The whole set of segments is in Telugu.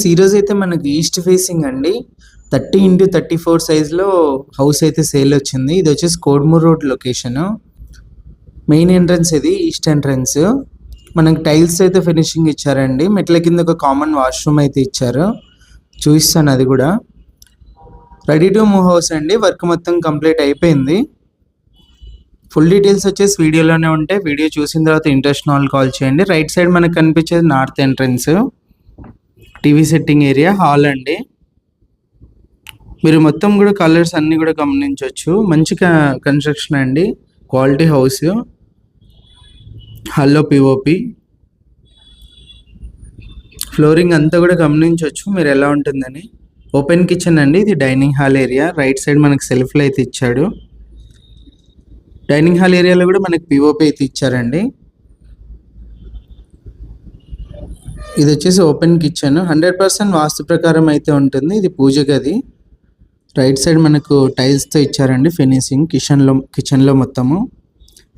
ఫ్రెండ్స్ ఈరోజు అయితే మనకి ఈస్ట్ ఫేసింగ్ అండి 30x34 సైజ్లో హౌస్ అయితే సేల్ వచ్చింది. ఇది వచ్చేసి Kodmur road location. Main entrance ఇది ఈస్ట్ ఎంట్రన్స్. మనకి టైల్స్ అయితే ఫినిషింగ్ ఇచ్చారండి. మెట్ల కింద ఒక కామన్ వాష్రూమ్ అయితే ఇచ్చారు. చూపిస్తాను అది కూడా. రెడీ టు మూవ్ హౌస్ అండి. వర్క్ మొత్తం కంప్లీట్ అయిపోయింది. ఫుల్ డీటెయిల్స్ వచ్చేసి వీడియోలోనే ఉంటాయి. వీడియో చూసిన తర్వాత ఇంట్రెస్ట్ ఉన్న వాళ్ళు కాల్ చేయండి. రైట్ సైడ్ మనకు కనిపించేది north entrance, TV setting area, hall అండి. మీరు మొత్తం కూడా కలర్స్ అన్నీ కూడా గమనించవచ్చు. మంచి కన్స్ట్రక్షన్ అండి, క్వాలిటీ హౌస్. హాల్లో పిఓపి, ఫ్లోరింగ్ అంతా కూడా గమనించవచ్చు మీరు ఎలా ఉంటుందని. ఓపెన్ కిచెన్ అండి. ఇది dining hall area. Right side మనకి సెల్ఫ్లు అయితే ఇచ్చాడు. డైనింగ్ హాల్ ఏరియాలో కూడా మనకి పిఓపి అయితే ఇచ్చారండి. ఇది వచ్చేసి ఓపెన్ కిచెన్. 100% వాస్తు ప్రకారం అయితే ఉంటుంది. ఇది పూజ గది. రైట్ సైడ్ మనకు టైల్స్తో ఇచ్చారండి ఫినిషింగ్ కిచెన్లో మొత్తము.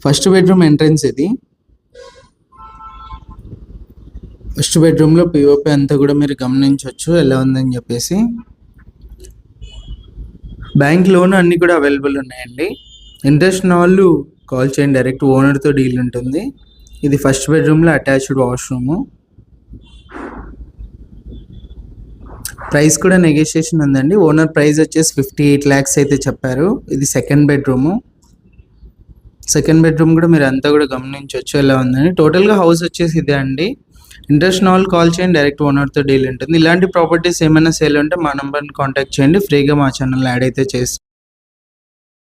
ఫస్ట్ బెడ్రూమ్ ఎంట్రన్స్ ఇది. ఫస్ట్ బెడ్రూమ్లో పిఓపి అంతా కూడా మీరు గమనించవచ్చు ఎలా ఉందని చెప్పేసి. బ్యాంక్ లోన్ అన్నీ కూడా అవైలబుల్ ఉన్నాయండి. ఇంట్రెస్ట్ ఉన్న వాళ్ళు కాల్ చేయండి. డైరెక్ట్ ఓనర్తో డీల్ ఉంటుంది. ఇది ఫస్ట్ బెడ్రూమ్లో అటాచ్డ్ వాష్రూము. ప్రైస్ కూడా నెగోషియేషన్ ఉందండి. ఓనర్ ప్రైస్ వచ్చేసి 58 lakhs అయితే చెప్పారు. ఇది సెకండ్ బెడ్రూము. సెకండ్ బెడ్రూమ్ కూడా మీరు అంతా కూడా గమనించవచ్చు ఎలా ఉందని. టోటల్గా హౌస్ వచ్చేసి ఇదే అండి. ఇంట్రెస్ట్ ఉన్న వాళ్ళు కాల్ చేయండి. డైరెక్ట్ ఓనర్తో డీల్ ఉంటుంది. ఇలాంటి ప్రాపర్టీస్ ఏమైనా సేల్ ఉంటే మా నెంబర్ని కాంటాక్ట్ చేయండి. ఫ్రీగా మా ఛానల్ యాడ్ అయితే చేస్తాం.